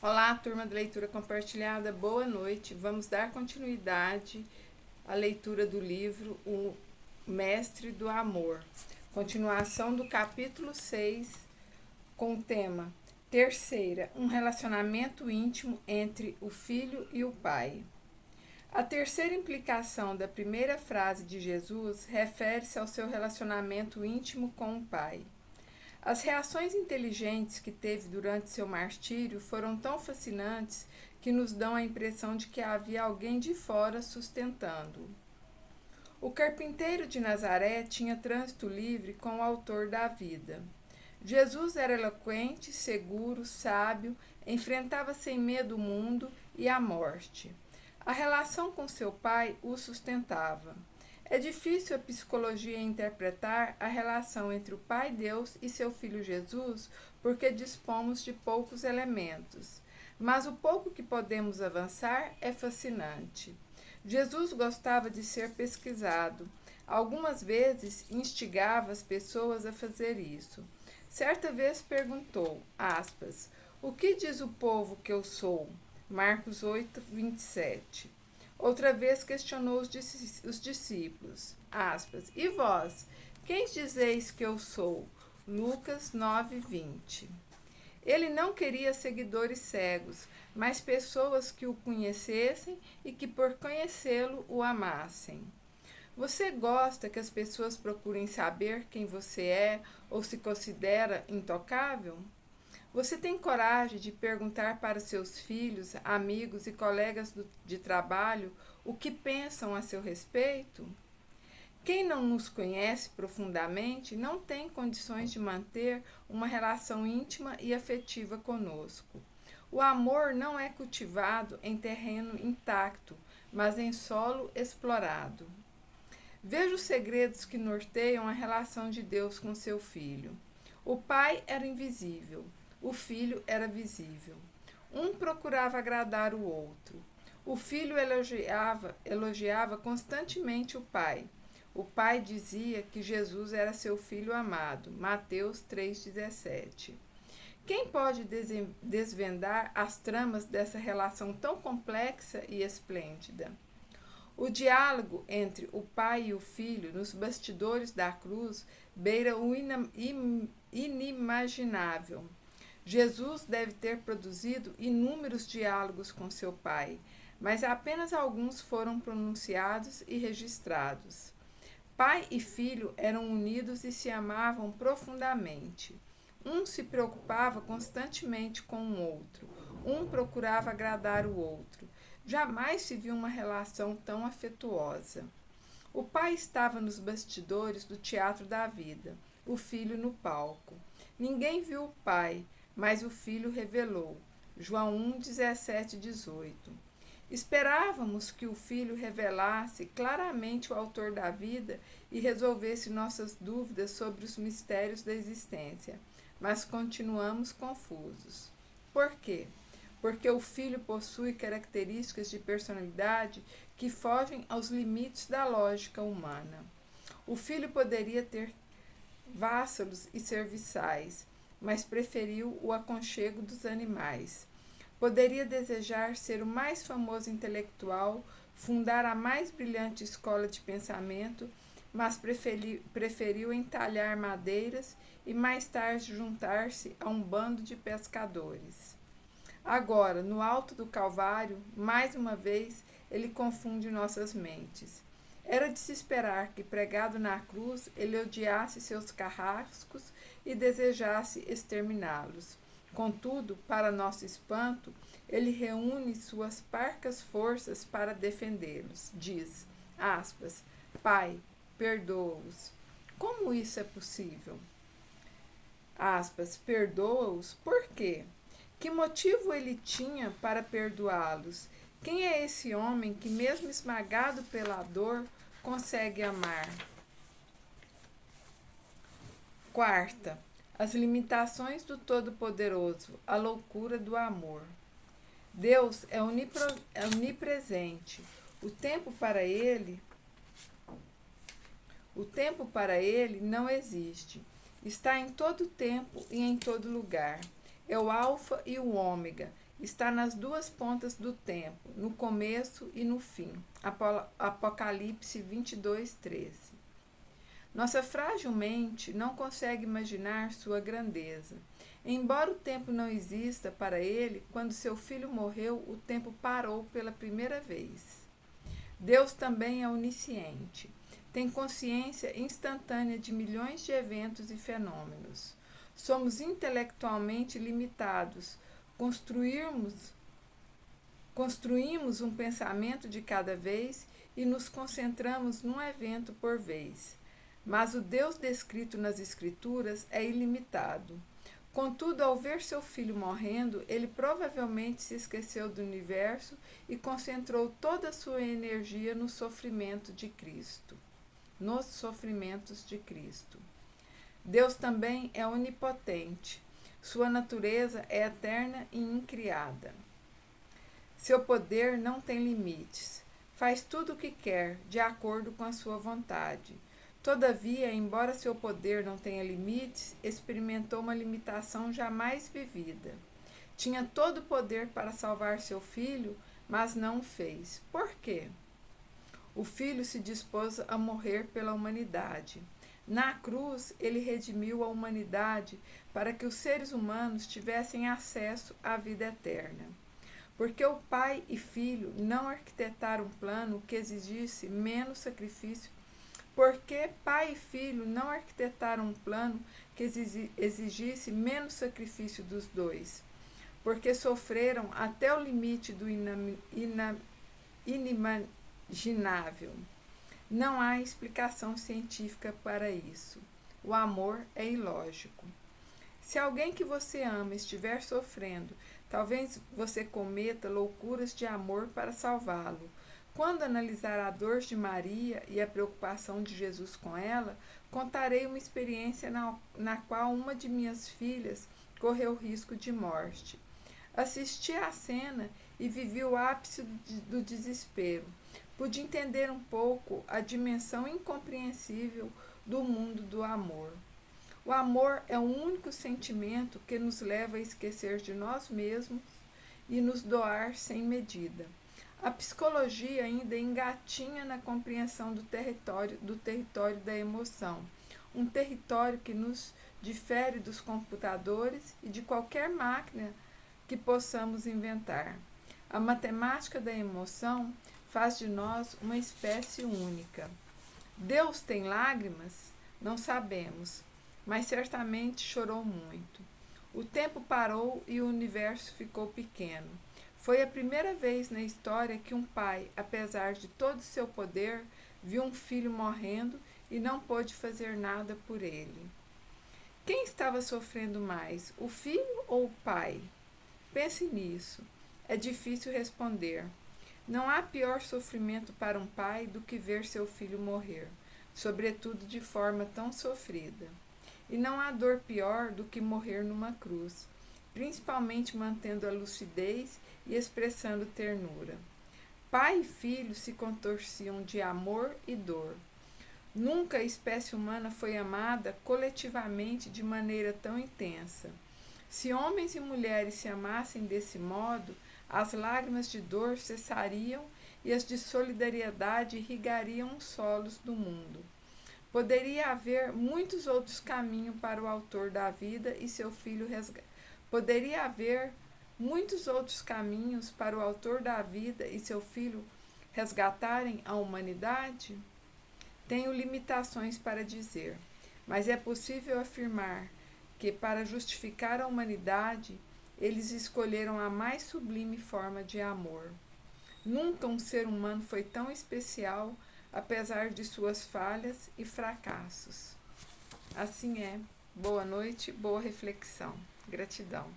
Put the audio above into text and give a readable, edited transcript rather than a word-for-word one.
Olá, turma de leitura compartilhada, boa noite. Vamos dar continuidade à leitura do livro O Mestre do Amor. Continuação do capítulo 6, com o tema Terceira, um relacionamento íntimo entre o filho e o pai. A terceira implicação da primeira frase de Jesus refere-se ao seu relacionamento íntimo com o pai. As reações inteligentes que teve durante seu martírio foram tão fascinantes que nos dão a impressão de que havia alguém de fora sustentando-o. O carpinteiro de Nazaré tinha trânsito livre com o autor da vida. Jesus era eloquente, seguro, sábio, enfrentava sem medo o mundo e a morte. A relação com seu pai o sustentava. É difícil a psicologia interpretar a relação entre o Pai Deus e seu Filho Jesus, porque dispomos de poucos elementos. Mas o pouco que podemos avançar é fascinante. Jesus gostava de ser pesquisado. Algumas vezes instigava as pessoas a fazer isso. Certa vez perguntou, aspas, o que diz o povo que eu sou? Marcos 8, 27. Outra vez questionou os discípulos, aspas, e vós, quem dizeis que eu sou? Lucas 9, 20. Ele não queria seguidores cegos, mas pessoas que o conhecessem e que por conhecê-lo o amassem. Você gosta que as pessoas procurem saber quem você é ou se considera intocável? Você tem coragem de perguntar para seus filhos, amigos e colegas de trabalho o que pensam a seu respeito? Quem não nos conhece profundamente não tem condições de manter uma relação íntima e afetiva conosco. O amor não é cultivado em terreno intacto, mas em solo explorado. Veja os segredos que norteiam a relação de Deus com seu filho. O pai era invisível. O filho era visível. Um procurava agradar o outro. O filho elogiava constantemente o pai. O pai dizia que Jesus era seu filho amado. Mateus 3,17. Quem pode desvendar as tramas dessa relação tão complexa e esplêndida? O diálogo entre o pai e o filho nos bastidores da cruz beira o inimaginável. Jesus deve ter produzido inúmeros diálogos com seu pai, mas apenas alguns foram pronunciados e registrados. Pai e filho eram unidos e se amavam profundamente. Um se preocupava constantemente com o outro, um procurava agradar o outro. Jamais se viu uma relação tão afetuosa. O pai estava nos bastidores do teatro da vida, o filho no palco. Ninguém viu o pai, mas o filho revelou. João 1, 17, 18. Esperávamos que o filho revelasse claramente o autor da vida e resolvesse nossas dúvidas sobre os mistérios da existência, mas continuamos confusos. Por quê? Porque o filho possui características de personalidade que fogem aos limites da lógica humana. O filho poderia ter vassalos e serviçais, mas preferiu o aconchego dos animais. Poderia desejar ser o mais famoso intelectual, fundar a mais brilhante escola de pensamento, mas preferiu entalhar madeiras e mais tarde juntar-se a um bando de pescadores. Agora, no alto do Calvário, mais uma vez, ele confunde nossas mentes. Era de se esperar que, pregado na cruz, ele odiasse seus carrascos e desejasse exterminá-los. Contudo, para nosso espanto, ele reúne suas parcas forças para defendê-los. Diz, aspas, Pai, perdoa-os. Como isso é possível? Aspas, perdoa-os por quê? Que motivo ele tinha para perdoá-los? Quem é esse homem que, mesmo esmagado pela dor, consegue amar? Quarta, as limitações do Todo-Poderoso, a loucura do amor. Deus é onipresente. O tempo para ele não existe. Está em todo tempo e em todo lugar. É o alfa e o ômega, está nas duas pontas do tempo, no começo e no fim. Apocalipse 22:13. Nossa frágil mente não consegue imaginar sua grandeza. Embora o tempo não exista para ele, quando seu filho morreu, o tempo parou pela primeira vez. Deus também é onisciente. Tem consciência instantânea de milhões de eventos e fenômenos. Somos intelectualmente limitados. Construímos um pensamento de cada vez e nos concentramos num evento por vez. Mas o Deus descrito nas Escrituras é ilimitado. Contudo, ao ver seu filho morrendo, ele provavelmente se esqueceu do universo e concentrou toda a sua energia no sofrimento de Cristo. Nos sofrimentos de Cristo. Deus também é onipotente. Sua natureza é eterna e incriada. Seu poder não tem limites. Faz tudo o que quer, de acordo com a sua vontade. Todavia, embora seu poder não tenha limites, experimentou uma limitação jamais vivida. Tinha todo o poder para salvar seu filho, mas não o fez. Por quê? O filho se dispôs a morrer pela humanidade. Na cruz, ele redimiu a humanidade para que os seres humanos tivessem acesso à vida eterna. Porque o pai e filho não arquitetaram um plano que exigisse menos sacrifício. Porque pai e filho não arquitetaram um plano que exigisse menos sacrifício dos dois. Porque sofreram até o limite do inimaginável. Não há explicação científica para isso. O amor é ilógico. Se alguém que você ama estiver sofrendo, talvez você cometa loucuras de amor para salvá-lo. Quando analisar a dor de Maria e a preocupação de Jesus com ela, contarei uma experiência na qual uma de minhas filhas correu risco de morte. Assisti à cena e vivi o ápice do desespero. Pude entender um pouco a dimensão incompreensível do mundo do amor. O amor é o único sentimento que nos leva a esquecer de nós mesmos e nos doar sem medida. A psicologia ainda engatinha na compreensão do território da emoção, um território que nos difere dos computadores e de qualquer máquina que possamos inventar. A matemática da emoção faz de nós uma espécie única. Deus tem lágrimas? Não sabemos, mas certamente chorou muito. O tempo parou e o universo ficou pequeno. Foi a primeira vez na história que um pai, apesar de todo o seu poder, viu um filho morrendo e não pôde fazer nada por ele. Quem estava sofrendo mais, o filho ou o pai? Pense nisso. É difícil responder. Não há pior sofrimento para um pai do que ver seu filho morrer, sobretudo de forma tão sofrida. E não há dor pior do que morrer numa cruz, principalmente mantendo a lucidez e expressando ternura. Pai e filho se contorciam de amor e dor. Nunca a espécie humana foi amada coletivamente de maneira tão intensa. Se homens e mulheres se amassem desse modo, as lágrimas de dor cessariam e as de solidariedade irrigariam os solos do mundo. Poderia haver muitos outros caminhos para o autor da vida e seu filho Poderia haver muitos outros caminhos para o autor da vida e seu filho resgatarem a humanidade? Tenho limitações para dizer, mas é possível afirmar que, para justificar a humanidade, eles escolheram a mais sublime forma de amor. Nunca um ser humano foi tão especial, apesar de suas falhas e fracassos. Assim é. Boa noite, boa reflexão. Gratidão.